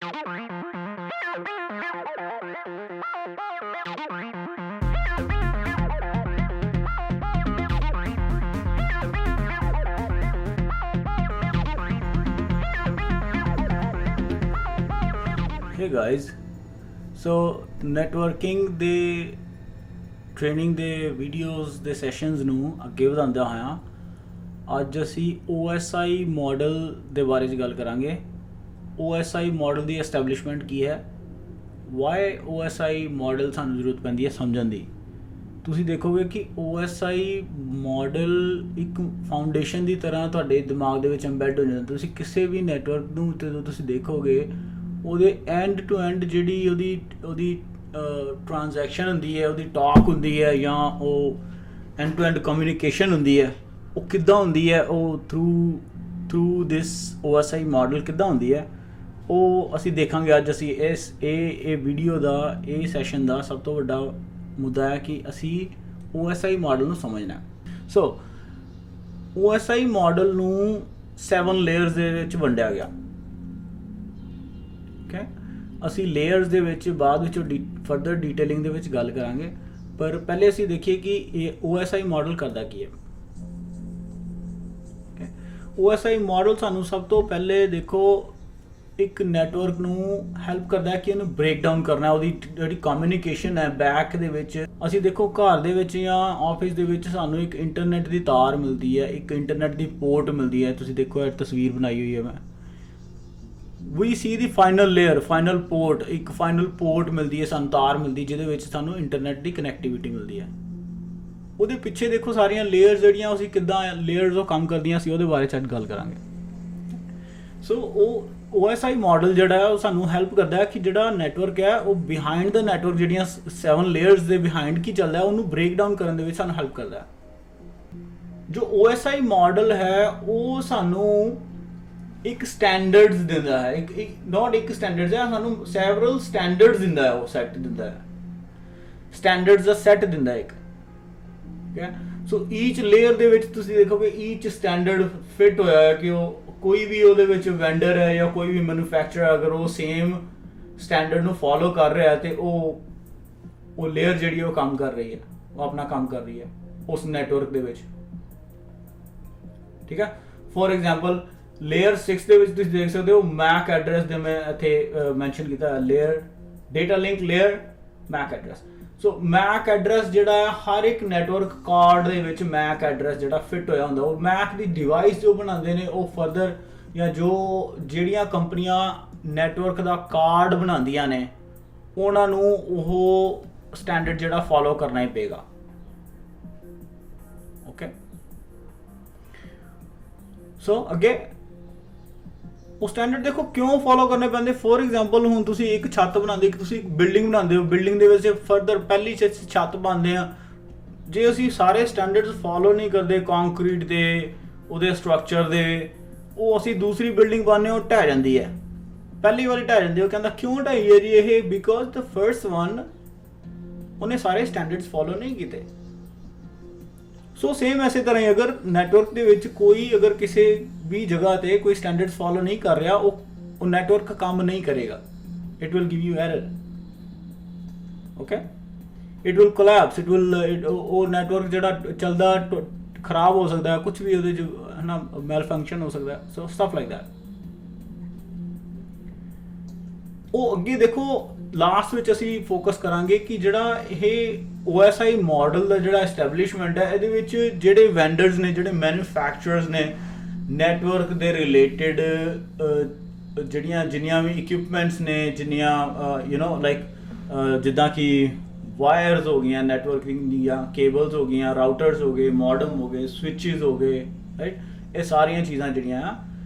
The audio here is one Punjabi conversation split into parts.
Hey guys, so networking ਦੇ ਟ੍ਰੇਨਿੰਗ ਦੇ ਵੀਡੀਓਜ਼ ਦੇ ਸੈਸ਼ਨਸ ਨੂੰ ਅੱਗੇ ਵਧਾਉਂਦਾ ਹੋਇਆ ਅੱਜ ਅਸੀਂ OSI ਮਾਡਲ ਦੇ ਬਾਰੇ 'ਚ ਗੱਲ ਕਰਾਂਗੇ। OSI ਮਾਡਲ ਦੀ ਐਸਟੈਬਲਿਸ਼ਮੈਂਟ ਕੀ ਹੈ, ਵਾਈ OSI ਮਾਡਲ ਸਾਨੂੰ ਜ਼ਰੂਰਤ ਪੈਂਦੀ ਹੈ ਸਮਝਣ ਦੀ। ਤੁਸੀਂ ਦੇਖੋਗੇ ਕਿ OSI ਮਾਡਲ ਇੱਕ ਫਾਊਂਡੇਸ਼ਨ ਦੀ ਤਰ੍ਹਾਂ ਤੁਹਾਡੇ ਦਿਮਾਗ ਦੇ ਵਿੱਚ ਐਮਬੈਡ ਹੋ ਜਾਂਦਾ। ਤੁਸੀਂ ਕਿਸੇ ਵੀ ਨੈਟਵਰਕ ਨੂੰ ਜਦੋਂ ਤੁਸੀਂ ਦੇਖੋਗੇ ਉਹਦੇ ਐਂਡ ਟੂ ਐਂਡ ਜਿਹੜੀ ਉਹਦੀ ਟ੍ਰਾਂਜੈਕਸ਼ਨ ਹੁੰਦੀ ਹੈ, ਉਹਦੀ ਟਾਕ ਹੁੰਦੀ ਹੈ ਜਾਂ ਉਹ ਐਂਡ ਟੂ ਐਂਡ ਕਮਿਊਨੀਕੇਸ਼ਨ ਹੁੰਦੀ ਹੈ, ਉਹ ਕਿੱਦਾਂ ਹੁੰਦੀ ਹੈ, ਉਹ ਥਰੂ ਦਿਸ OSI ਮਾਡਲ ਕਿੱਦਾਂ ਹੁੰਦੀ ਹੈ, ਉਹ ਅਸੀਂ ਦੇਖਾਂਗੇ ਅੱਜ। ਅਸੀਂ ਇਹ ਵੀਡੀਓ ਦਾ ਇਹ ਸੈਸ਼ਨ ਦਾ ਸਭ ਤੋਂ ਵੱਡਾ ਮੁੱਦਾ ਹੈ ਕਿ ਅਸੀਂ OSI ਮਾਡਲ ਨੂੰ ਸਮਝਣਾ। ਸੋ OSI ਮਾਡਲ ਨੂੰ 7 ਲੇਅਰਸ ਦੇ ਵਿੱਚ ਵੰਡਿਆ ਗਿਆ। ਓਕੇ, ਅਸੀਂ ਲੇਅਰਸ ਦੇ ਵਿੱਚ ਬਾਅਦ ਵਿੱਚ ਫਰਦਰ ਡੀਟੇਲਿੰਗ ਦੇ ਵਿੱਚ ਗੱਲ ਕਰਾਂਗੇ, ਪਰ ਪਹਿਲੇ ਅਸੀਂ ਦੇਖੀਏ ਕਿ ਇਹ OSI ਮਾਡਲ ਕਰਦਾ ਕੀ ਹੈ। ਓਕੇ, OSI ਮਾਡਲ ਸਾਨੂੰ ਸਭ ਤੋਂ ਪਹਿਲੇ ਦੇਖੋ ਇੱਕ ਨੈਟਵਰਕ ਨੂੰ ਹੈਲਪ ਕਰਦਾ ਹੈ ਕਿ ਇਹਨੂੰ ਬ੍ਰੇਕ ਡਾਊਨ ਕਰਨਾ। ਉਹਦੀ ਜਿਹੜੀ ਕਮਿਊਨੀਕੇਸ਼ਨ ਹੈ ਬੈਕ ਦੇ ਵਿੱਚ, ਅਸੀਂ ਦੇਖੋ ਘਰ ਦੇ ਵਿੱਚ ਜਾਂ ਆਫਿਸ ਦੇ ਵਿੱਚ ਸਾਨੂੰ ਇੱਕ ਇੰਟਰਨੈਟ ਦੀ ਤਾਰ ਮਿਲਦੀ ਹੈ, ਇੱਕ ਇੰਟਰਨੈਟ ਦੀ ਪੋਰਟ ਮਿਲਦੀ ਹੈ। ਤੁਸੀਂ ਦੇਖੋ ਇਹ ਤਸਵੀਰ ਬਣਾਈ ਹੋਈ ਹੈ ਮੈਂ। ਵੀ ਸੀ ਦੀ ਫਾਈਨਲ ਲੇਅਰ, ਫਾਈਨਲ ਪੋਰਟ, ਇੱਕ ਫਾਈਨਲ ਪੋਰਟ ਮਿਲਦੀ ਹੈ ਸਾਨੂੰ, ਤਾਰ ਮਿਲਦੀ ਜਿਹਦੇ ਵਿੱਚ ਸਾਨੂੰ ਇੰਟਰਨੈਟ ਦੀ ਕਨੈਕਟੀਵਿਟੀ ਮਿਲਦੀ ਹੈ। ਉਹਦੇ ਪਿੱਛੇ ਦੇਖੋ ਸਾਰੀਆਂ ਲੇਅਰਸ ਜਿਹੜੀਆਂ ਅਸੀਂ ਕਿੱਦਾਂ ਲੇਅਰਸ ਉਹ ਕੰਮ ਕਰਦੀਆਂ ਸੀ, ਉਹਦੇ ਬਾਰੇ 'ਚ ਅੱਜ ਗੱਲ ਕਰਾਂਗੇ। ਸੋ ਉਹ OSI ਮਾਡਲ ਜਿਹੜਾ ਹੈ ਉਹ ਸਾਨੂੰ ਹੈਲਪ ਕਰਦਾ ਹੈ ਕਿ ਜਿਹੜਾ ਨੈਟਵਰਕ ਹੈ ਉਹ ਬਿਹਾਈਂਡ ਦਾ ਨੈਟਵਰਕ ਜਿਹੜੀਆਂ 7 ਲੇਅਰਸ ਦੇ ਬਿਹਾਈਂਡ ਕੀ ਚੱਲਦਾ ਉਹਨੂੰ ਬ੍ਰੇਕ ਡਾਊਨ ਕਰਨ ਦੇ ਵਿੱਚ ਸਾਨੂੰ ਹੈਲਪ ਕਰਦਾ ਹੈ। ਜੋ OSI ਮਾਡਲ ਹੈ ਉਹ ਸਾਨੂੰ ਇੱਕ ਸਟੈਂਡਰਡਸ ਦਿੰਦਾ ਹੈ, ਇੱਕ ਸਟੈਂਡਰਡਸ ਹੈ, ਸਾਨੂੰ ਸੈਵਰਲ ਸਟੈਂਡਰਡਸ ਦਿੰਦਾ ਹੈ, ਉਹ ਸੈੱਟ ਦਿੰਦਾ ਹੈ, ਸਟੈਂਡਰਡਸ ਦਾ ਸੈੱਟ ਦਿੰਦਾ ਹੈ ਇੱਕ। ਠੀਕ ਹੈ, ਸੋ ਈਚ ਲੇਅਰ ਦੇ ਵਿੱਚ ਤੁਸੀਂ ਦੇਖੋਗੇ ਈਚ ਸਟੈਂਡਰਡ ਫਿਟ ਹੋਇਆ ਹੈ ਕਿ ਉਹ ਕੋਈ ਵੀ ਉਹਦੇ ਵਿੱਚ ਵੈਂਡਰ ਹੈ ਜਾਂ ਕੋਈ ਵੀ ਮੈਨੂਫੈਕਚਰਰ ਅਗਰ ਉਹ ਸੇਮ ਸਟੈਂਡਰਡ ਨੂੰ ਫੋਲੋ ਕਰ ਰਿਹਾ ਹੈ ਤੇ ਉਹ ਲੇਅਰ ਜਿਹੜੀ ਉਹ ਕੰਮ ਕਰ ਰਹੀ ਹੈ, ਉਹ ਆਪਣਾ ਕੰਮ ਕਰ ਰਹੀ ਹੈ ਉਸ ਨੈਟਵਰਕ ਦੇ ਵਿੱਚ। ਠੀਕ ਹੈ, ਫੋਰ ਐਗਜ਼ਾਮਪਲ ਲੇਅਰ 6 ਦੇ ਵਿੱਚ ਤੁਸੀਂ ਦੇਖ ਸਕਦੇ ਹੋ ਮੈਕ ਐਡਰੈਸ ਦੇ ਮੈਂ ਇੱਥੇ ਮੈਂਸ਼ਨ ਕੀਤਾ ਹੈ, ਲੇਅਰ ਡੇਟਾ ਲਿੰਕ ਲੇਅਰ ਮੈਕ ਐਡਰੈਸ। ਸੋ ਮੈਕ ਐਡਰੈਸ ਜਿਹੜਾ ਹੈ ਹਰ ਇੱਕ ਨੈਟਵਰਕ ਕਾਰਡ ਦੇ ਵਿੱਚ ਮੈਕ ਐਡਰੈਸ ਜਿਹੜਾ ਫਿੱਟ ਹੋਇਆ ਹੁੰਦਾ। ਉਹ ਮੈਕ ਦੀ ਡਿਵਾਈਸ ਜੋ ਬਣਾਉਂਦੇ ਨੇ ਉਹ ਫਰਦਰ ਜਾਂ ਜਿਹੜੀਆਂ ਕੰਪਨੀਆਂ ਨੈਟਵਰਕ ਦਾ ਕਾਰਡ ਬਣਾਉਂਦੀਆਂ ਨੇ ਉਹਨਾਂ ਨੂੰ ਉਹ ਸਟੈਂਡਰਡ ਜਿਹੜਾ ਫੋਲੋ ਕਰਨਾ ਹੀ ਪਏਗਾ। ਓਕੇ, ਸੋ ਅੱਗੇ ਉਹ ਸਟੈਂਡਰਡ ਦੇਖੋ ਕਿਉਂ ਫੋਲੋ ਕਰਨੇ ਪੈਂਦੇ। ਫੋਰ ਐਗਜ਼ਾਮਪਲ ਹੁਣ ਤੁਸੀਂ ਇੱਕ ਛੱਤ ਬਣਾਉਂਦੇ, ਤੁਸੀਂ ਇੱਕ ਬਿਲਡਿੰਗ ਬਣਾਉਂਦੇ ਹੋ, ਬਿਲਡਿੰਗ ਦੇ ਵਿੱਚ ਫਰਦਰ ਪਹਿਲੀ ਛੱਤ ਪਾਉਂਦੇ ਆ, ਜੇ ਅਸੀਂ ਸਾਰੇ ਸਟੈਂਡਰਡਸ ਫੋਲੋ ਨਹੀਂ ਕਰਦੇ ਕੰਕਰੀਟ ਦੇ ਉਹਦੇ ਸਟਰਕਚਰ ਦੇ, ਉਹ ਅਸੀਂ ਦੂਸਰੀ ਬਿਲਡਿੰਗ ਪਾਉਂਦੇ ਉਹ ਢਹਿ ਜਾਂਦੀ ਹੈ, ਪਹਿਲੀ ਵਾਰੀ ਢਹਿ ਜਾਂਦੀ। ਉਹ ਕਹਿੰਦਾ ਕਿਉਂ ਢਾਈ ਹੈ ਜੀ ਇਹ, ਬਿਕੋਜ਼ ਦ ਫਰਸਟ ਵਨ ਉਹਨੇ ਸਾਰੇ ਸਟੈਂਡਰਡਸ ਫੋਲੋ ਨਹੀਂ ਕੀਤੇ। ਸੋ ਸੇਮ ਐਸੇ ਤਰ੍ਹਾਂ ਹੀ ਅਗਰ ਨੈਟਵਰਕ ਦੇ ਵਿੱਚ ਕੋਈ ਅਗਰ ਕਿਸੇ ਵੀ ਜਗ੍ਹਾ ਤੇ ਕੋਈ ਸਟੈਂਡਰਡਸ ਫੋਲੋ ਨਹੀਂ ਕਰ ਰਿਹਾ, ਉਹ ਨੈਟਵਰਕ ਕੰਮ ਨਹੀਂ ਕਰੇਗਾ। It will give you error. Okay, it will collapse, ਉਹ ਨੈਟਵਰਕ ਜਿਹੜਾ ਚੱਲਦਾ ਖਰਾਬ ਹੋ ਸਕਦਾ ਹੈ, ਕੁਝ ਵੀ ਉਹਦੇ 'ਚ ਹੈ ਨਾ ਮੈਲ ਫੰਕਸ਼ਨ ਹੋ ਸਕਦਾ। ਸੋ ਸਟਫ ਲਾਈਕ ਦੈਟ। ਉਹ ਅੱਗੇ ਦੇਖੋ ਲਾਸਟ ਵਿੱਚ ਅਸੀਂ ਫੋਕਸ ਕਰਾਂਗੇ ਕਿ ਜਿਹੜਾ ਇਹ OSI ਮਾਡਲ ਦਾ ਜਿਹੜਾ ਐਸਟੈਬਲਿਸ਼ਮੈਂਟ ਹੈ ਇਹਦੇ ਵਿੱਚ ਜਿਹੜੇ ਵੈਂਡਰਸ ਨੇ, ਜਿਹੜੇ ਮੈਨੂਫੈਕਚਰਰਸ ਨੇ ਨੈਟਵਰਕ ਦੇ ਰਿਲੇਟਡ ਜਿੰਨੀਆਂ ਵੀ ਇਕਵਿਪਮੈਂਟਸ ਨੇ, ਜਿੰਨੀਆਂ ਲਾਈਕ ਜਿੱਦਾਂ ਕਿ ਵਾਇਰਸ ਹੋ ਗਈਆਂ ਨੈਟਵਰਕਿੰਗ ਦੀਆਂ, ਕੇਬਲਸ ਹੋ ਗਈਆਂ, ਰਾਊਟਰਸ ਹੋ ਗਏ, ਮੋਡਮ ਹੋ ਗਏ, ਸਵਿਚਸ ਹੋ ਗਏ, ਰਾਈਟ, ਇਹ ਸਾਰੀਆਂ ਚੀਜ਼ਾਂ ਜਿਹੜੀਆਂ ਆ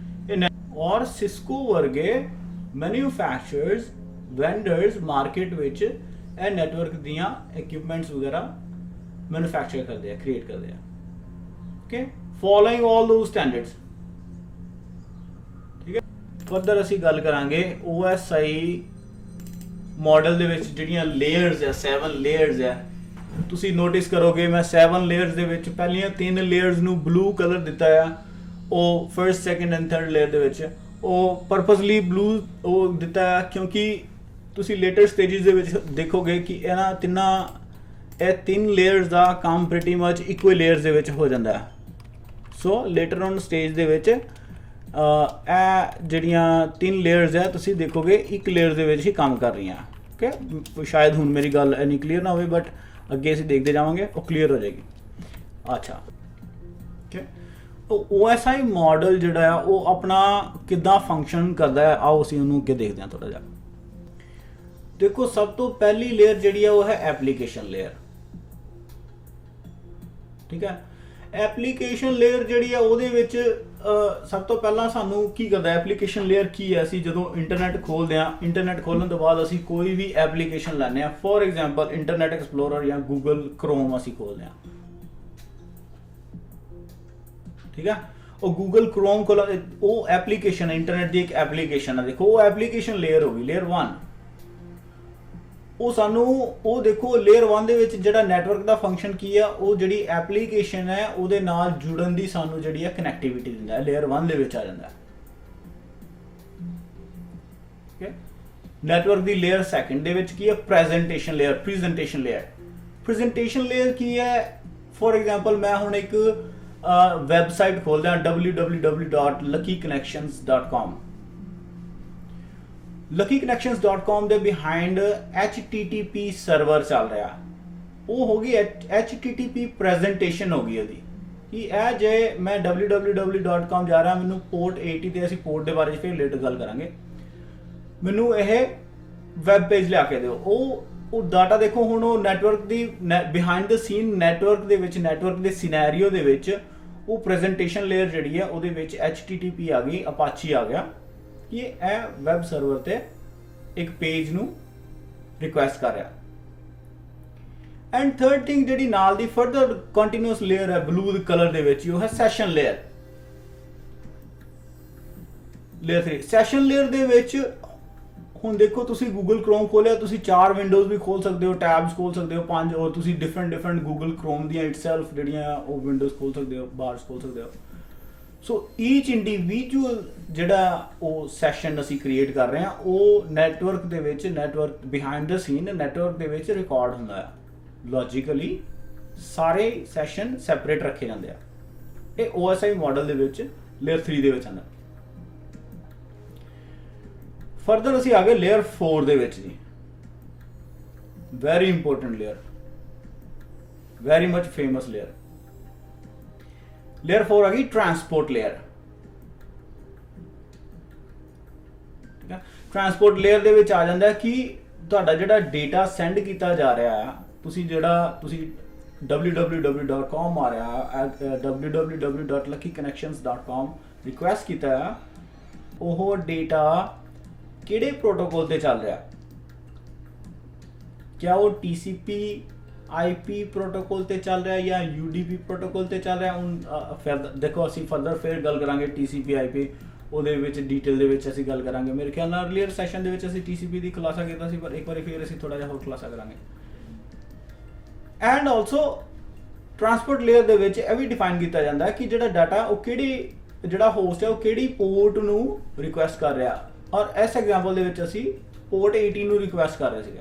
ਇਹ ਔਰ ਸਿਸਕੋ ਵਰਗੇ ਮੈਨੂਫੈਕਚਰਰਸ ਵੈਂਡਰਸ ਮਾਰਕੀਟ ਵਿੱਚ ਇਹ ਨੈਟਵਰਕ ਦੀਆਂ ਇਕਵਿਪਮੈਂਟਸ ਵਗੈਰਾ ਮੈਨੂਫੈਕਚਰ ਕਰਦੇ ਆ, ਕ੍ਰੀਏਟ ਕਰਦੇ ਆ। Okay, following all those standards. ਠੀਕ ਹੈ, ਫਰਦਰ ਅਸੀਂ ਗੱਲ ਕਰਾਂਗੇ OSI ਮਾਡਲ ਦੇ ਵਿੱਚ ਜਿਹੜੀਆਂ ਲੇਅਰਸ ਹੈ, 7 ਲੇਅਰਸ ਹੈ। ਤੁਸੀਂ ਨੋਟਿਸ ਕਰੋਗੇ ਮੈਂ 7 ਲੇਅਰਸ ਦੇ ਵਿੱਚ ਪਹਿਲੀਆਂ 3 ਲੇਅਰਸ ਨੂੰ ਬਲੂ ਕਲਰ ਦਿੱਤਾ ਆ, ਉਹ first, second and third layer ਦੇ ਵਿੱਚ, ਉਹ ਪਰਪਸਲੀ ਬਲੂ ਉਹ ਦਿੱਤਾ ਹੈ ਕਿਉਂਕਿ ਤੁਸੀਂ ਲੇਟਰ ਸਟੇजेस ਦੇ ਵਿੱਚ ਦੇਖੋਗੇ ਕਿ ਇਹ ਤਿੰਨ ਲੇਅਰਸ ਦਾ ਕੰਮ ਪ੍ਰੀਟੀ ਮਚ ਇਕੁਅਲ ਲੇਅਰਸ ਦੇ ਵਿੱਚ ਹੋ ਜਾਂਦਾ ਹੈ। ਸੋ ਲੇਟਰ ਔਨ ਸਟੇਜ ਦੇ ਵਿੱਚ ਇਹ ਜਿਹੜੀਆਂ ਤਿੰਨ ਲੇਅਰਸ ਹੈ ਤੁਸੀਂ ਦੇਖੋਗੇ ਇੱਕ ਲੇਅਰ ਦੇ ਵਿੱਚ ਹੀ ਕੰਮ ਕਰ ਰਹੀਆਂ। ਓਕੇ, ਸ਼ਾਇਦ ਹੁਣ ਮੇਰੀ ਗੱਲ ਇੰਨੀ ਕਲੀਅਰ ਨਾ ਹੋਵੇ, ਬਟ ਅੱਗੇ ਅਸੀਂ ਦੇਖਦੇ ਜਾਵਾਂਗੇ ਉਹ ਕਲੀਅਰ ਹੋ ਜਾਏਗੀ। ਅੱਛਾ, ਓਕੇ, OSI ਮਾਡਲ ਜਿਹੜਾ ਆ ਉਹ ਆਪਣਾ ਕਿੱਦਾਂ ਫੰਕਸ਼ਨ ਕਰਦਾ ਹੈ, ਆਓ ਅਸੀਂ ਉਹਨੂੰ ਅੱਗੇ ਦੇਖਦੇ ਹਾਂ ਥੋੜਾ ਜਿਹਾ। ਦੇਖੋ, ਸਭ ਤੋਂ ਪਹਿਲੀ ਲੇਅਰ ਜਿਹੜੀ ਆ ਉਹ ਹੈ ਐਪਲੀਕੇਸ਼ਨ ਲੇਅਰ। ਠੀਕ ਹੈ, ਐਪਲੀਕੇਸ਼ਨ ਲੇਅਰ ਜਿਹੜੀ ਆ ਉਹਦੇ ਵਿੱਚ ਸਭ ਤੋਂ ਪਹਿਲਾਂ ਸਾਨੂੰ ਕੀ ਕਰਦਾ, ਐਪਲੀਕੇਸ਼ਨ ਲੇਅਰ ਕੀ ਹੈ, ਅਸੀਂ ਜਦੋਂ ਇੰਟਰਨੈਟ ਖੋਲਦੇ ਹਾਂ, ਇੰਟਰਨੈਟ ਖੋਲਣ ਤੋਂ ਬਾਅਦ ਅਸੀਂ ਕੋਈ ਵੀ ਐਪਲੀਕੇਸ਼ਨ ਲੈਂਦੇ ਹਾਂ, ਫੋਰ ਐਗਜ਼ਾਮਪਲ ਇੰਟਰਨੈਟ ਐਕਸਪਲੋਰਰ ਜਾਂ ਗੂਗਲ ਕਰੋਮ ਅਸੀਂ ਖੋਲਦੇ ਹਾਂ। ਠੀਕ ਹੈ, ਉਹ ਗੂਗਲ ਕਰੋਮ ਕੋਲ ਉਹ ਐਪਲੀਕੇਸ਼ਨ ਹੈ, ਇੰਟਰਨੈਟ ਦੀ ਇੱਕ ਐਪਲੀਕੇਸ਼ਨ ਹੈ। ਦੇਖੋ, ਉਹ ਐਪਲੀਕੇਸ਼ਨ ਲੇਅਰ ਹੋ ਗਈ, ਲੇਅਰ 1। ਉਹ ਸਾਨੂੰ ਉਹ ਦੇਖੋ ਲੇਅਰ 1 ਦੇ ਵਿੱਚ ਜਿਹੜਾ ਨੈਟਵਰਕ ਦਾ ਫੰਕਸ਼ਨ ਕੀ ਆ, ਉਹ ਜਿਹੜੀ ਐਪਲੀਕੇਸ਼ਨ ਹੈ ਉਹਦੇ ਨਾਲ ਜੁੜਨ ਦੀ ਸਾਨੂੰ ਜਿਹੜੀ ਹੈ ਕਨੈਕਟੀਵਿਟੀ ਦਿੰਦਾ ਹੈ, ਲੇਅਰ 1 ਦੇ ਵਿੱਚ ਆ ਜਾਂਦਾ ਹੈ। ਓਕੇ, ਨੈਟਵਰਕ ਦੀ ਲੇਅਰ 2 ਦੇ ਵਿੱਚ ਕੀ ਹੈ, ਪ੍ਰੈਜੈਂਟੇਸ਼ਨ ਲੇਅਰ। ਪ੍ਰੈਜੈਂਟੇਸ਼ਨ ਲੇਅਰ ਕੀ ਹੈ, ਫੋਰ ਐਗਜ਼ਾਮਪਲ ਮੈਂ ਹੁਣ ਇੱਕ ਵੈਬਸਾਈਟ ਖੋਲਦਾ www.luckyconnections.com। luckyconnections.com ਦੇ ਬਿਹਾਈਂਡ HTTP ਸਰਵਰ ਚੱਲ ਰਿਹਾ, ਉਹ ਹੋ ਗਈ HTTP ਪ੍ਰੈਜੈਂਟੇਸ਼ਨ ਹੋ ਗਈ ਉਹਦੀ। ਕਿ ਇਹ ਜੇ ਮੈਂ www.com ਜਾ ਰਿਹਾ, ਮੈਨੂੰ ਪੋਰਟ 80 ਤੇ ਅਸੀਂ ਪੋਰਟ ਦੇ ਬਾਰੇ ਫਿਰ ਲੇਟਰ ਗੱਲ ਕਰਾਂਗੇ, ਮੈਨੂੰ ਇਹ ਵੈਬ ਪੇਜ ਲਿਆ ਕੇ ਦਿਓ। ਉਹ ਡਾਟਾ ਦੇਖੋ, ਹੁਣ ਉਹ ਨੈਟਵਰਕ ਦੀ ਬਿਹਾਈਂਡ ਦ ਸੀਨ ਨੈਟਵਰਕ ਦੇ ਵਿੱਚ, ਨੈਟਵਰਕ ਦੇ ਸਿਨੈਰੀਓ ਦੇ ਵਿੱਚ ਉਹ ਪ੍ਰੈਜੈਂਟੇਸ਼ਨ ਲੇਅਰ ਜਿਹੜੀ ਹੈ ਉਹਦੇ ਵਿੱਚ HTTP ਆ ਗਈ, ਅਪਾਚੀ ਆ ਗਿਆ ਕਿ ਇਹ ਵੈਬ ਸਰਵਰ ਤੇ ਇੱਕ ਪੇਜ ਨੂੰ ਰਿਕੁਐਸਟ ਕਰ ਰਿਹਾ। ਐਂਡ ਥਰਡ ਥਿੰਗ ਜਿਹੜੀ ਨਾਲ ਦੀ ਫਰਦਰ ਕੰਟੀਨਿਊਸ ਲੇਅਰ ਹੈ ਬਲੂ ਕਲਰ ਦੇ ਵਿੱਚ, ਉਹ ਹੈ session layer. Layer 3 session layer ਦੇ ਵਿੱਚ ਹੁਣ ਦੇਖੋ, ਤੁਸੀਂ ਗੂਗਲ ਕਰੋਮ ਖੋਲਿਆ, ਤੁਸੀਂ 4 ਵਿੰਡੋਜ਼ ਵੀ ਖੋਲ ਸਕਦੇ ਹੋ, ਟੈਬਸ ਖੋਲ ਸਕਦੇ ਹੋ 5, ਔਰ ਤੁਸੀਂ ਡਿਫਰੈਂਟ ਗੂਗਲ ਕਰੋਮ ਦੀਆਂ ਇਟਸੈਲਫ ਜਿਹੜੀਆਂ ਉਹ ਵਿੰਡੋਜ਼ ਖੋਲ ਸਕਦੇ ਹੋ, ਬਾਰਸ ਖੋਲ ਸਕਦੇ ਹੋ। ਸੋ ਈਚ ਇੰਡੀਵਿਜੂਅਲ ਜਿਹੜਾ ਉਹ ਸੈਸ਼ਨ ਅਸੀਂ ਕ੍ਰੀਏਟ ਕਰ ਰਹੇ ਹਾਂ, ਉਹ ਨੈਟਵਰਕ ਦੇ ਵਿੱਚ, ਨੈਟਵਰਕ ਬਿਹਾਈਂਡ ਦ ਸੀਨ ਨੈਟਵਰਕ ਦੇ ਵਿੱਚ ਰਿਕਾਰਡ ਹੁੰਦਾ ਹੈ। ਲੌਜੀਕਲੀ ਸਾਰੇ ਸੈਸ਼ਨ ਸੈਪਰੇਟ ਰੱਖੇ ਜਾਂਦੇ ਆ। ਇਹ OSI ਮਾਡਲ ਦੇ ਵਿੱਚ ਲੇਅਰ 3 ਦੇ ਵਿੱਚ ਆਉਂਦਾ। ਫਰਦਰ ਅਸੀਂ ਆ ਗਏ ਲੇਅਰ 4 ਦੇ ਵਿੱਚ ਜੀ, very important layer, very much famous layer. Layer 4 ਆ ਗਈ ਟਰਾਂਸਪੋਰਟ ਲੇਅਰ। ਠੀਕ ਹੈ, ਟਰਾਂਸਪੋਰਟ ਲੇਅਰ ਦੇ ਵਿੱਚ ਆ ਜਾਂਦਾ ਕਿ ਤੁਹਾਡਾ ਜਿਹੜਾ ਡੇਟਾ ਸੈਂਡ ਕੀਤਾ ਜਾ ਰਿਹਾ ਆ, ਤੁਸੀਂ www.com ਆ ਰਿਹਾ, www.luckyconnections.com ਰਿਕੁਐਸਟ ਕੀਤਾ ਆ, ਉਹ ਡੇਟਾ ਕਿਹੜੇ ਪ੍ਰੋਟੋਕੋਲ ਤੇ ਚੱਲ ਰਿਹਾ, क्या वो TCP IP प्रोटोकॉल ਤੇ ਚੱਲ ਰਿਹਾ ਜਾਂ UDP ਪ੍ਰੋਟੋਕੋਲ ਤੇ ਚੱਲ ਰਿਹਾ। ਹੁਣ ਫਿਰ ਦੇਖੋ ਅਸੀਂ ਫਰਦਰ ਫਿਰ ਗੱਲ ਕਰਾਂਗੇ TCP IP, ਉਹਦੇ ਵਿੱਚ ਡਿਟੇਲ ਦੇ ਵਿੱਚ ਅਸੀਂ ਗੱਲ ਕਰਾਂਗੇ। ਮੇਰੇ ਖਿਆਲ ਨਾਲ ਅਰਲੀਅਰ ਸੈਸ਼ਨ ਦੇ ਵਿੱਚ ਅਸੀਂ TCP ਦੀ ਖੁਲਾਸਾ ਕੀਤਾ ਸੀ, ਪਰ ਇੱਕ ਵਾਰੀ ਫਿਰ ਅਸੀਂ ਥੋੜਾ ਜਿਹਾ ਹੋਰ ਖੁਲਾਸਾ ਕਰਾਂਗੇ। ਐਂਡ ਆਲਸੋ ਟਰਾਂਸਪੋਰਟ ਲੇਅਰ ਦੇ ਵਿੱਚ ਇਹ ਵੀ ਡਿਫਾਈਨ ਕੀਤਾ ਜਾਂਦਾ ਹੈ ਕਿ ਜਿਹੜਾ ਡਾਟਾ ਉਹ ਕਿਹੜੀ, ਜਿਹੜਾ ਹੋਸਟ ਹੈ ਉਹ ਕਿਹੜੀ ਪੋਰਟ ਨੂੰ ਰਿਕੁਐਸਟ ਕਰ ਰਿਹਾ, ਔਰ ਇਸ ਐਗਜ਼ਾਮਪਲ ਦੇ ਵਿੱਚ ਅਸੀਂ ਪੋਰਟ 18 ਨੂੰ ਰਿਕੁਐਸਟ ਕਰ ਰਹੇ ਸੀਗੇ।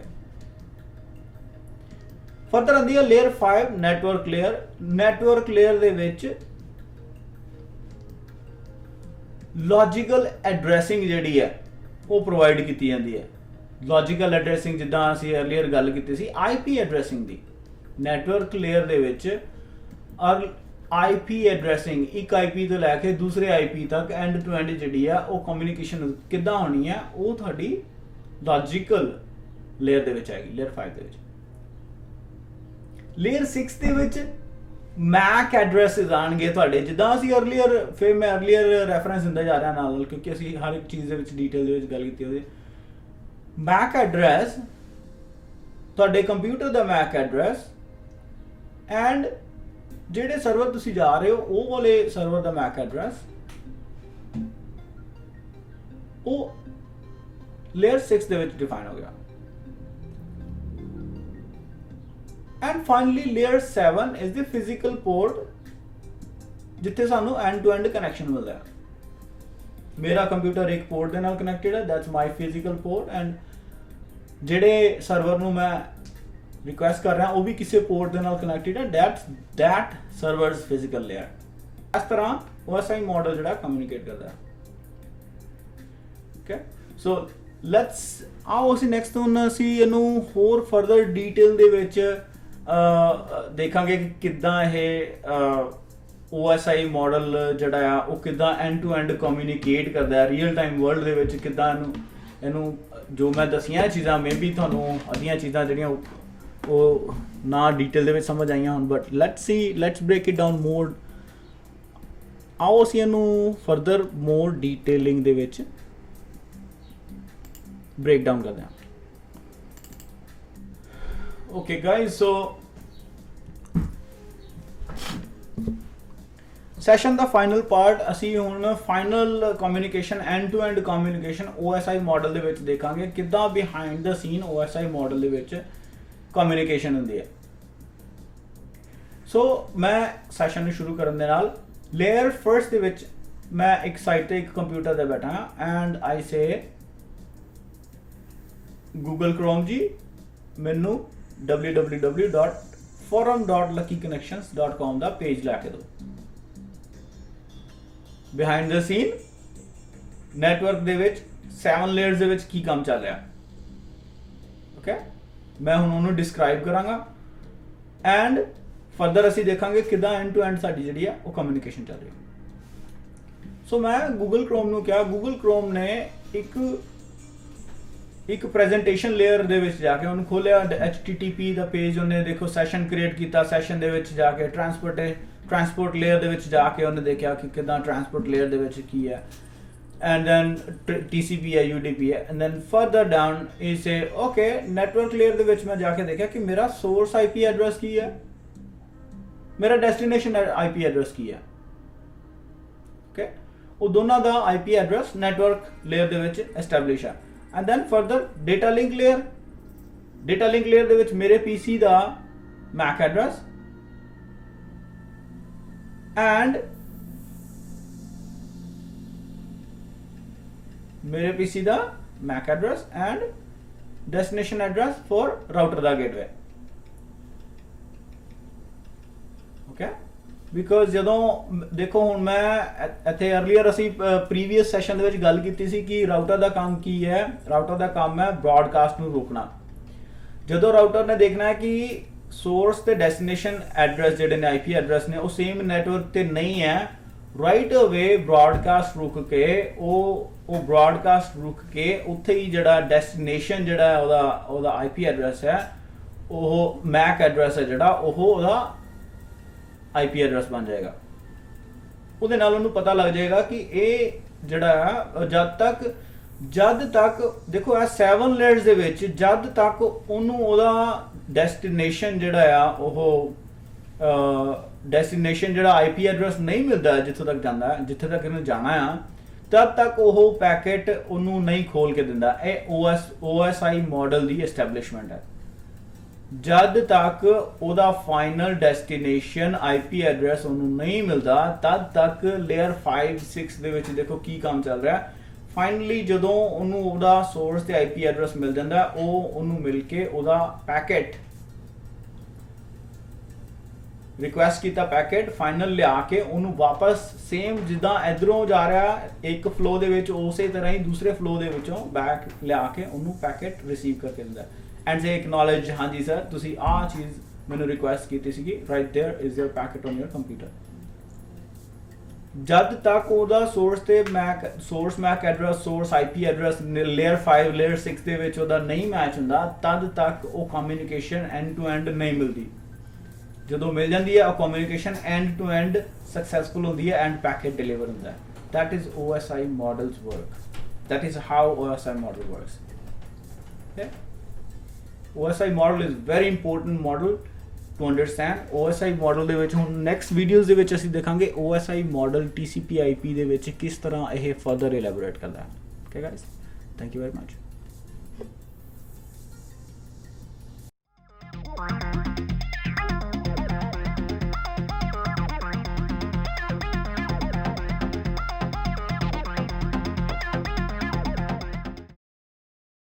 ਫਰਦਰ ਆਉਂਦੀ ਹੈ layer 5 network layer. Network layer ਦੇ ਵਿੱਚ ਲੌਜੀਕਲ ਐਡਰੈਸਿੰਗ ਜਿਹੜੀ ਹੈ ਉਹ ਪ੍ਰੋਵਾਈਡ ਕੀਤੀ ਜਾਂਦੀ ਹੈ। ਲੌਜੀਕਲ ਐਡਰੈਸਿੰਗ ਜਿੱਦਾਂ ਅਸੀਂ ਅਰਲੀਅਰ ਗੱਲ ਕੀਤੀ ਸੀ IP ਐਡਰੈਸਿੰਗ ਦੀ, ਨੈਟਵਰਕ ਲੇਅਰ ਦੇ ਵਿੱਚ IP ਐਡਰੈਸਿੰਗ ਇੱਕ IP ਤੋਂ ਲੈ ਕੇ ਦੂਸਰੇ IP ਤੱਕ ਐਂਡ ਟੂ ਐਂਡ ਜਿਹੜੀ ਆ ਉਹ ਕਮਿਊਨੀਕੇਸ਼ਨ ਕਿੱਦਾਂ ਹੋਣੀ ਹੈ, ਉਹ ਤੁਹਾਡੀ ਲੌਜੀਕਲ ਲੇਅਰ ਦੇ ਵਿੱਚ ਆਏਗੀ, ਲੇਅਰ 5 ਦੇ ਵਿੱਚ। ਲੇਅਰ 6 ਦੇ ਵਿੱਚ ਮੈਕ ਐਡਰੈਸਿਸ ਆਣਗੇ ਤੁਹਾਡੇ, ਜਿੱਦਾਂ ਅਸੀਂ ਅਰਲੀਅਰ, ਫਿਰ ਮੈਂ ਅਰਲੀਅਰ ਰੈਫਰੈਂਸ ਦਿੰਦਾ ਜਾ ਰਿਹਾ ਨਾਲ, ਕਿਉਂਕਿ ਅਸੀਂ ਹਰ ਇੱਕ ਚੀਜ਼ ਦੇ ਵਿੱਚ ਡਿਟੇਲ ਦੇ ਵਿੱਚ ਗੱਲ ਕੀਤੀ ਹੋਵੇ। ਮੈਕ ਐਡਰੈਸ ਤੁਹਾਡੇ ਕੰਪਿਊਟਰ ਦਾ ਮੈਕ ਐਡਰੈਸ, ਐਂਡ ਜਿਹੜੇ ਸਰਵਰ ਤੁਸੀਂ ਜਾ ਰਹੇ ਹੋ ਉਹ ਵਾਲੇ ਸਰਵਰ ਦਾ ਮੈਕ ਐਡਰੈਸ, ਉਹ ਲੇਅਰ 6 ਦੇ ਵਿੱਚ ਡਿਫਾਈਨ ਹੋ ਗਿਆ। And finally layer 7 is the physical port ਜਿੱਥੇ ਸਾਨੂੰ end to end connection ਮਿਲਦਾ ਹੈ। मेरा कंप्यूटर एक पोर्ट ਦੇ ਨਾਲ ਕਨੈਕਟਡ ਹੈ, that's my physical port, and ਜਿਹੜੇ ਸਰਵਰ ਨੂੰ ਮੈਂ ਰਿਕੁਐਸਟ ਕਰ ਰਿਹਾ ਉਹ ਵੀ ਕਿਸੇ ਪੋਰਟ ਦੇ ਨਾਲ ਕਨੈਕਟਡ ਹੈ, that server's physical layer। ਇਸ ਤਰ੍ਹਾਂ OSI ਮਾਡਲ ਜਿਹੜਾ ਕਮਿਊਨੀਕੇਟ ਕਰਦਾ ਹੈ। ਓਕੇ, ਸੋ ਲੈਟਸ ਆਓ ਅਸੀਂ ਨੈਕਸਟ ਹੁਣ ਅਸੀਂ ਇਹਨੂੰ ਹੋਰ ਫਰਦਰ ਡੀਟੇਲ ਦੇ ਵਿੱਚ ਦੇਖਾਂਗੇ ਕਿ ਕਿੱਦਾਂ ਇਹ OSI ਮਾਡਲ ਜਿਹੜਾ ਆ ਉਹ ਕਿੱਦਾਂ ਐਂਡ ਟੂ ਐਂਡ ਕਮਿਊਨੀਕੇਟ ਕਰਦਾ ਹੈ ਰੀਅਲ ਟਾਈਮ ਵਰਲਡ ਦੇ ਵਿੱਚ, ਕਿੱਦਾਂ ਇਹਨੂੰ ਜੋ ਮੈਂ ਦਸੀਆਂ ਚੀਜ਼ਾਂ ਮੇ ਵੀ ਤੁਹਾਨੂੰ ਅੱਧੀਆਂ ਚੀਜ਼ਾਂ ਜਿਹੜੀਆਂ ਉਹ ਨਾ ਡੀਟੇਲ ਦੇ ਵਿੱਚ ਸਮਝ ਆਈਆਂ ਹੁਣ, but let's break it down more. ਆਓ ਅਸੀਂ ਇਹਨੂੰ ਫਰਦਰ ਮੋਰ ਡੀਟੇਲਿੰਗ ਦੇ ਵਿੱਚ ਬ੍ਰੇਕ ਡਾਊਨ ਕਰਦੇ ਹਾਂ। ਓਕੇ ਗਾਇਜ਼, ਸੋ ਸੈਸ਼ਨ ਦਾ ਫਾਈਨਲ ਪਾਰਟ ਅਸੀਂ ਹੁਣ final communication end to end communication OSI model ਦੇ ਵਿੱਚ ਦੇਖਾਂਗੇ, ਕਿੱਦਾਂ behind the scene OSI model ਦੇ ਵਿੱਚ ਕਮਿਊਨੀਕੇਸ਼ਨ ਹੁੰਦੀ ਹੈ। ਸੋ ਮੈਂ ਸੈਸ਼ਨ ਨੂੰ ਸ਼ੁਰੂ ਕਰਨ ਦੇ ਨਾਲ ਲੇਅਰ ਫਰਸਟ ਦੇ ਵਿੱਚ ਮੈਂ ਇੱਕ ਸਾਈਟ ਤੇ ਇੱਕ ਕੰਪਿਊਟਰ ਤੇ ਬੈਠਾ ਹਾਂ and I say Google chrome ਜੀ ਮੈਨੂੰ www.forum.luckykconnections.com ਦਾ ਪੇਜ ਲਾ ਕੇ ਦਿਓ। ਬਿਹਾਈਂਡ ਦਾ ਸੀਨ ਨੈਟਵਰਕ ਦੇ ਵਿੱਚ 7 ਲੇਅਰਸ ਦੇ ਵਿੱਚ ਕੀ ਕੰਮ ਚੱਲ ਰਿਹਾ। ਓਕੇ, ਮੈਂ ਹੁਣ ਉਹਨੂੰ ਡਿਸਕ੍ਰਾਈਬ ਕਰਾਂਗਾ ਐਂਡ ਫਰਦਰ ਅਸੀਂ ਦੇਖਾਂਗੇ ਕਿੱਦਾਂ ਐਂਡ ਟੂ ਐਂਡ ਸਾਡੀ ਜਿਹੜੀ ਆ ਉਹ ਕਮਿਊਨੀਕੇਸ਼ਨ ਚੱਲ ਰਹੀ ਹੈ। ਸੋ ਮੈਂ ਗੂਗਲ ਕ੍ਰੋਮ ਨੂੰ ਕਿਹਾ, ਗੂਗਲ ਕ੍ਰੋਮ ਨੇ ਇੱਕ ਪ੍ਰੈਜੈਂਟੇਸ਼ਨ ਲੇਅਰ ਦੇ ਵਿੱਚ ਜਾ ਕੇ ਉਹਨੂੰ ਖੋਲਿਆ, HTTP ਦਾ ਪੇਜ ਉਹਨੇ ਦੇਖੋ ਸੈਸ਼ਨ ਕ੍ਰੀਏਟ ਕੀਤਾ, ਸੈਸ਼ਨ ਦੇ ਵਿੱਚ ਜਾ ਕੇ ਟਰਾਂਸਪੋਰਟ ਲੇਅਰ ਦੇ ਵਿੱਚ ਜਾ ਕੇ ਉਹਨੇ ਦੇਖਿਆ ਕਿ ਕਿੱਦਾਂ ਟਰਾਂਸਪੋਰਟ ਲੇਅਰ ਦੇ ਵਿੱਚ ਕੀ ਹੈ, and then TCP ਹੈ, UDP ਹੈ, and then further down is say okay network layer ਦੇ ਵਿੱਚ ਮੈਂ ਜਾ ਕੇ ਦੇਖਿਆ ਕਿ ਮੇਰਾ source IP ਐਡਰੈਸ ਕੀ ਹੈ, ਮੇਰਾ destination IP ਐਡਰੈਸ ਕੀ ਹੈ। ਓਕੇ, ਉਹ ਦੋਨਾਂ ਦਾ IP ਐਡਰੈਸ ਨੈਟਵਰਕ ਲੇਅਰ ਦੇ ਵਿੱਚ ਐਸਟੈਬਲਿਸ਼ ਹੈ। and then further data link layer ਦੇ ਵਿੱਚ ਮੇਰੇ PC the MAC address and मेरे PC the MAC address and destination address for router the gateway। okay, because ਜਦੋਂ ਦੇਖੋ ਹੁਣ ਮੈਂ ਇੱਥੇ अर्ਲੀਅਰ ਅਸੀਂ ਪ੍ਰੀਵੀਅਸ ਸੈਸ਼ਨ ਦੇ ਵਿੱਚ ਗੱਲ ਕੀਤੀ ਸੀ ਕਿ ਰਾਊਟਰ ਦਾ ਕੰਮ ਕੀ ਹੈ। ਰਾਊਟਰ ਦਾ ਕੰਮ ਹੈ ਬ੍ਰੌਡਕਾਸਟ ਨੂੰ ਰੋਕਣਾ। ਜਦੋਂ ਰਾਊਟਰ ਨੇ ਦੇਖਣਾ ਹੈ ਕਿ ਸੋਰਸ ਤੇ ਡੈਸਟੀਨੇਸ਼ਨ ਐਡਰੈਸ ਜਿਹੜੇ ਨੇ IP ਐਡਰੈਸ ਨੇ ਉਹ ਸੇਮ ਨੈਟਵਰਕ ਤੇ ਨਹੀਂ ਹੈ, ਰਾਈਟ ਅਵੇ ਬ੍ਰੌਡਕਾਸਟ ਰੁਕ ਕੇ ਉਹ ਬ੍ਰੌਡਕਾਸਟ ਰੁਕ ਕੇ ਉੱਥੇ ਹੀ ਜਿਹੜਾ ਡੈਸਟੀਨੇਸ਼ਨ ਜਿਹੜਾ ਉਹਦਾ IP ਐਡਰੈਸ ਹੈ, ਉਹ MAC ਐਡਰੈਸ ਹੈ ਜਿਹੜਾ ਉਹਦਾ IP ਐਡਰੈਸ ਬਣ ਜਾਏਗਾ। ਉਹਦੇ ਨਾਲ ਉਹਨੂੰ ਪਤਾ ਲੱਗ ਜਾਏਗਾ ਕਿ ਇਹ ਜਿਹੜਾ ਜਦ ਤੱਕ ਦੇਖੋ ਇਹ 7 ਲੇਅਰਸ ਦੇ ਵਿੱਚ ਜਦ ਤੱਕ ਉਹਨੂੰ ਉਹਦਾ ਡੈਸਟੀਨੇਸ਼ਨ ਜਿਹੜਾ ਆ ਉਹ ਡੈਸਟੀਨੇਸ਼ਨ ਜਿਹੜਾ IP ਐਡਰੈਸ ਨਹੀਂ ਮਿਲਦਾ ਜਿੱਥੋਂ ਤੱਕ ਜਾਂਦਾ, ਜਿੱਥੇ ਤੱਕ ਇਹਨੂੰ ਜਾਣਾ ਆ, ਤਦ ਤੱਕ ਉਹ ਪੈਕੇਟ ਉਹਨੂੰ ਨਹੀਂ ਖੋਲ ਕੇ ਦਿੰਦਾ। ਇਹ OSI ਮਾਡਲ ਦੀ ਐਸਟੈਬਲਿਸ਼ਮੈਂਟ ਹੈ। ਜਦ ਤੱਕ ਉਹਦਾ ਫਾਈਨਲ ਡੈਸਟੀਨੇਸ਼ਨ IP ਐਡਰੈਸ ਉਹਨੂੰ ਨਹੀਂ ਮਿਲਦਾ ਤਦ ਤੱਕ ਲੇਅਰ 5 6 ਦੇ ਵਿੱਚ ਦੇਖੋ ਕੀ ਕੰਮ ਚੱਲ ਰਿਹਾ। ਫਾਈਨਲੀ ਜਦੋਂ ਉਹਨੂੰ ਉਹਦਾ ਸੋਰਸ ਤੇ IP ਐਡਰੈਸ ਮਿਲ ਜਾਂਦਾ, ਉਹ ਉਹਨੂੰ ਮਿਲ ਕੇ ਉਹਦਾ ਪੈਕੇਟ ਰਿਕੁਐਸਟ ਕੀਤਾ ਪੈਕੇਟ ਫਾਈਨਲ ਲਿਆ ਕੇ ਉਹਨੂੰ ਵਾਪਸ ਸੇਮ ਜਿੱਦਾਂ ਇਧਰੋਂ ਜਾ ਰਿਹਾ ਇੱਕ ਫਲੋ ਦੇ ਵਿੱਚ ਉਸੇ ਤਰ੍ਹਾਂ ਹੀ ਦੂਸਰੇ ਫਲੋ ਦੇ ਵਿੱਚੋਂ ਬੈਕ ਲਿਆ ਕੇ ਉਹਨੂੰ ਪੈਕੇਟ ਰਿਸੀਵ ਕਰਕੇ ਦਿੰਦਾ ਐਂਡ ਸੇ ਐਕਨੋਲੇਜ, ਹਾਂਜੀ ਸਰ ਤੁਸੀਂ ਆਹ ਚੀਜ਼ ਮੈਨੂੰ ਰਿਕੁਐਸਟ ਕੀਤੀ ਸੀਗੀ, right there is your packet on your computer. ਜਦ ਤੱਕ ਉਹਦਾ source MAC address, source IP address layer 5 layer 6 ਦੇ ਵਿੱਚ ਉਹਦਾ ਨਹੀਂ ਮੈਚ ਹੁੰਦਾ, ਤਦ ਤੱਕ ਉਹ ਕਮਿਊਨੀਕੇਸ਼ਨ ਐਂਡ ਟੂ ਐਂਡ ਨਹੀਂ ਮਿਲਦੀ। ਜਦੋਂ ਮਿਲ ਜਾਂਦੀ ਹੈ ਉਹ communication end to end successful ਹੁੰਦੀ ਹੈ ਐਂਡ ਪੈਕੇਟ ਡਿਲੀਵਰ ਹੁੰਦਾ ਹੈ। that is OSI models work, that is how OSI model works। okay, OSI model is very important model to understand। OSI model ਦੇ ਵਿੱਚ ਹੁਣ ਨੈਕਸਟ ਵੀਡੀਓਜ਼ ਦੇ ਵਿੱਚ ਅਸੀਂ ਦੇਖਾਂਗੇ OSI model TCP/IP ਦੇ ਵਿੱਚ ਕਿਸ ਤਰ੍ਹਾਂ ਇਹ ਫਰਦਰ ਇਲੈਬੋਰੇਟ ਕਰਦਾ ਹੈ। okay guys, thank you very much।